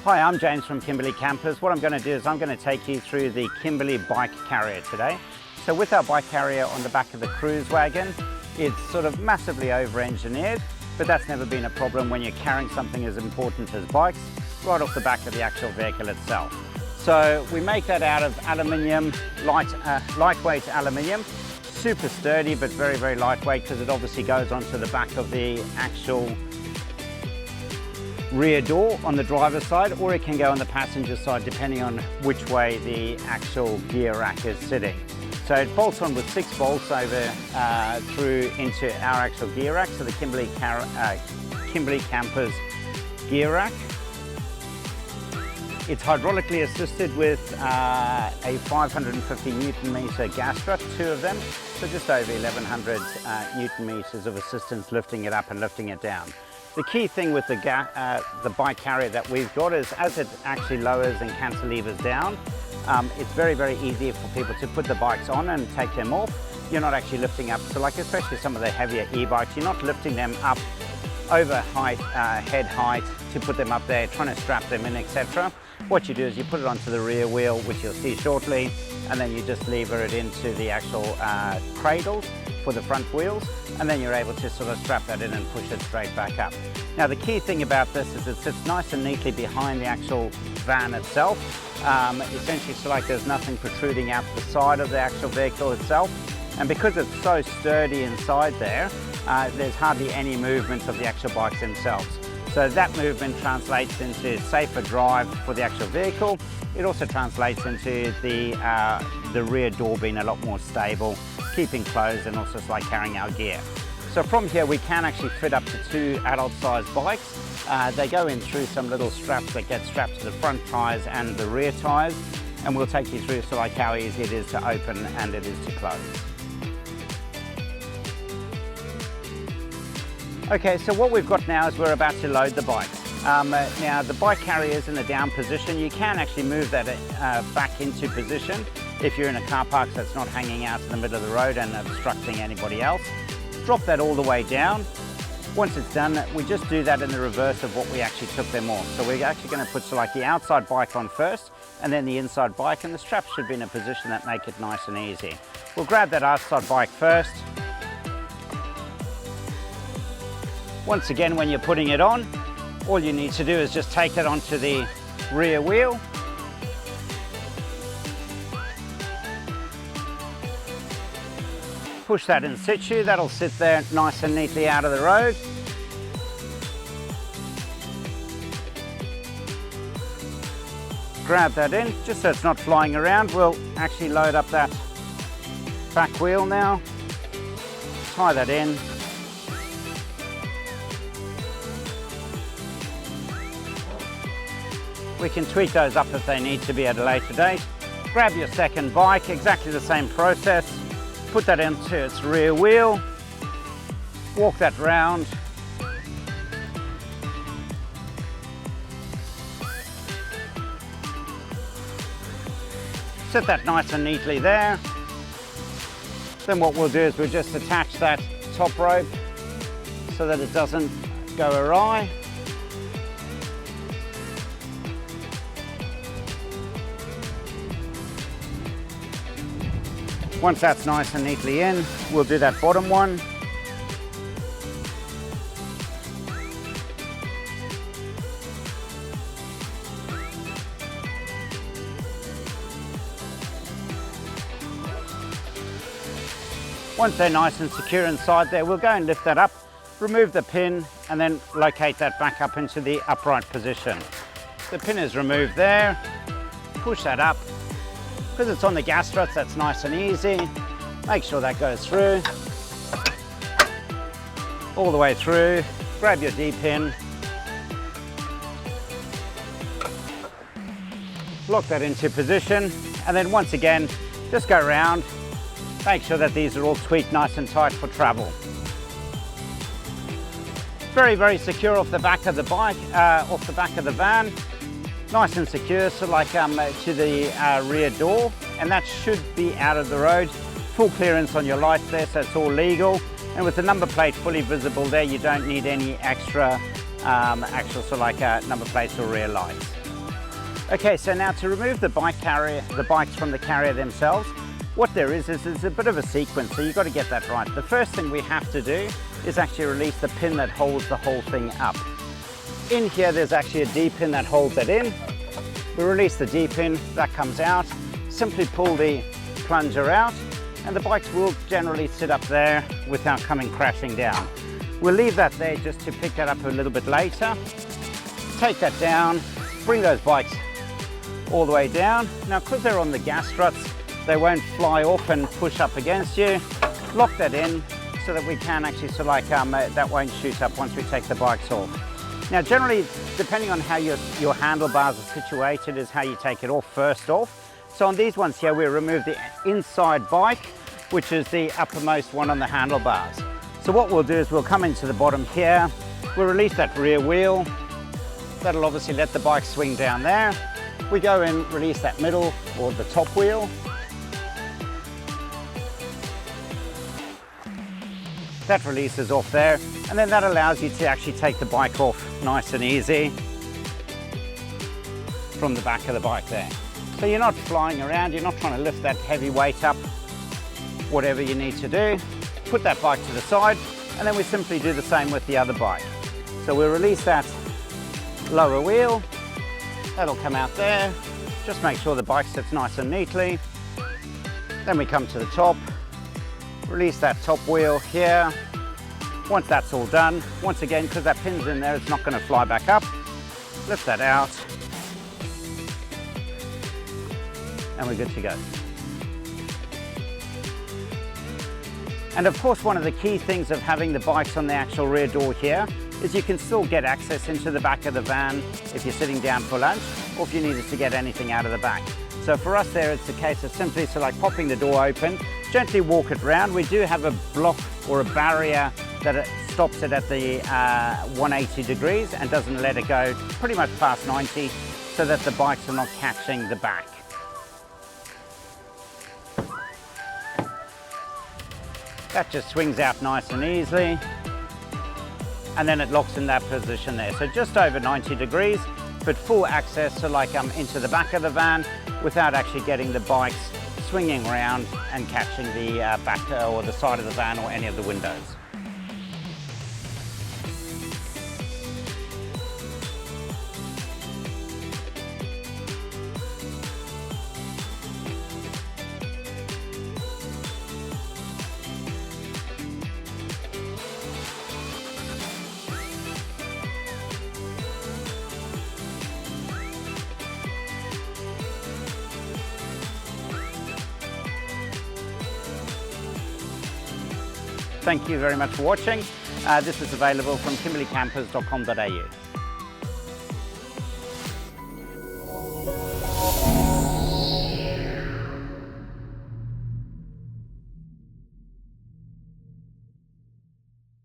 Hi, I'm James from Kimberley Campers. What I'm going to do is I'm going to take you through the Kimberley bike carrier today. So with our bike carrier on the back of the Kruiswagen, it's sort of massively over-engineered, but that's never been a problem when you're carrying something as important as bikes right off the back of the actual vehicle itself. So we make that out of aluminium, lightweight aluminium, super sturdy but very, very lightweight because it obviously goes onto the back of the actual rear door on the driver's side, or it can go on the passenger side depending on which way the actual gear rack is sitting. So it bolts on with 6 bolts over through into our actual gear rack, so the Kimberley Campers gear rack. It's hydraulically assisted with a 550 Newton meter gas strut, 2 of them, so just over 1100 Newton meters of assistance lifting it up and lifting it down. The key thing with the bike carrier that we've got is as it actually lowers and cantilevers down, it's very, very easy for people to put the bikes on and take them off. You're not actually lifting up, so like especially some of the heavier e-bikes, you're not lifting them up over height, head height to put them up there, trying to strap them in, etc. What you do is you put it onto the rear wheel, which you'll see shortly, and then you just lever it into the actual cradles for the front wheels, and then you're able to sort of strap that in and push it straight back up. Now the key thing about this is it sits nice and neatly behind the actual van itself. Essentially, so like there's nothing protruding out the side of the actual vehicle itself, and because it's so sturdy inside there, there's hardly any movement of the actual bikes themselves. So that movement translates into safer drive for the actual vehicle. It also translates into the rear door being a lot more stable, keeping closed, and also it's like carrying our gear. So from here we can actually fit up to 2 adult-sized bikes. They go in through some little straps that get strapped to the front tyres and the rear tyres, and we'll take you through so like how easy it is to open and it is to close. Okay, so what we've got now is we're about to load the bike. Now the bike carrier is in the down position. You can actually move that back into position if you're in a car park so it's not hanging out in the middle of the road and obstructing anybody else. Drop that all the way down. Once it's done, we just do that in the reverse of what we actually took them off. So we're actually going to put so like the outside bike on first and then the inside bike, and the straps should be in a position that make it nice and easy. We'll grab that outside bike first. Once again, when you're putting it on, all you need to do is just take it onto the rear wheel. Push that in situ, that'll sit there nice and neatly out of the road. Grab that in, just so it's not flying around. We'll actually load up that back wheel now. Tie that in. We can tweak those up if they need to be at a later date. Grab your second bike, exactly the same process. Put that into its rear wheel. Walk that round. Sit that nice and neatly there. Then what we'll do is we'll just attach that top rope so that it doesn't go awry. Once that's nice and neatly in, we'll do that bottom one. Once they're nice and secure inside there, we'll go and lift that up, remove the pin, and then locate that back up into the upright position. The pin is removed there, push that up. Because it's on the gas struts, that's nice and easy. Make sure that goes through. All the way through. Grab your D-pin. Lock that into position. And then once again, just go around. Make sure that these are all tweaked nice and tight for travel. Very, very secure off the back of the bike, off the back of the van. Nice and secure, so like to the rear door, and that should be out of the road. Full clearance on your lights there, so it's all legal. And with the number plate fully visible there, you don't need any extra actual sort of like number plates or rear lights. Okay, so now to remove the bikes from the carrier themselves, what there is a bit of a sequence, so you've got to get that right. The first thing we have to do is actually release the pin that holds the whole thing up. In here, there's actually a D pin that holds it in. We release the D pin, that comes out. Simply pull the plunger out, and the bikes will generally sit up there without coming crashing down. We'll leave that there just to pick that up a little bit later. Take that down, bring those bikes all the way down. Now, because they're on the gas struts, they won't fly off and push up against you. Lock that in so that we can actually, that won't shoot up once we take the bikes off. Now, generally, depending on how your handlebars are situated is how you take it off first off. So on these ones here, we remove the inside bike, which is the uppermost one on the handlebars. So what we'll do is we'll come into the bottom here, we'll release that rear wheel. That'll obviously let the bike swing down there. We go and release that middle or the top wheel. That releases off there, and then that allows you to actually take the bike off nice and easy from the back of the bike there. So you're not flying around, you're not trying to lift that heavy weight up, whatever you need to do. Put that bike to the side, and then we simply do the same with the other bike. So we'll release that lower wheel, that'll come out there. Just make sure the bike sits nice and neatly. Then we come to the top, release that top wheel here. Once that's all done, once again, because that pin's in there, it's not going to fly back up. Lift that out, and we're good to go. And of course, one of the key things of having the bikes on the actual rear door here is you can still get access into the back of the van if you're sitting down for lunch, or if you needed to get anything out of the back. So for us there, it's a case of simply popping the door open, gently walk it round. We do have a block or a barrier that it stops it at the 180 degrees and doesn't let it go pretty much past 90, so that the bikes are not catching the back. That just swings out nice and easily, and then it locks in that position there. So just over 90 degrees, but full access to into the back of the van without actually getting the bikes swinging around and catching the back or the side of the van or any of the windows. Thank you very much for watching. This is available from kimberleycampers.com.au.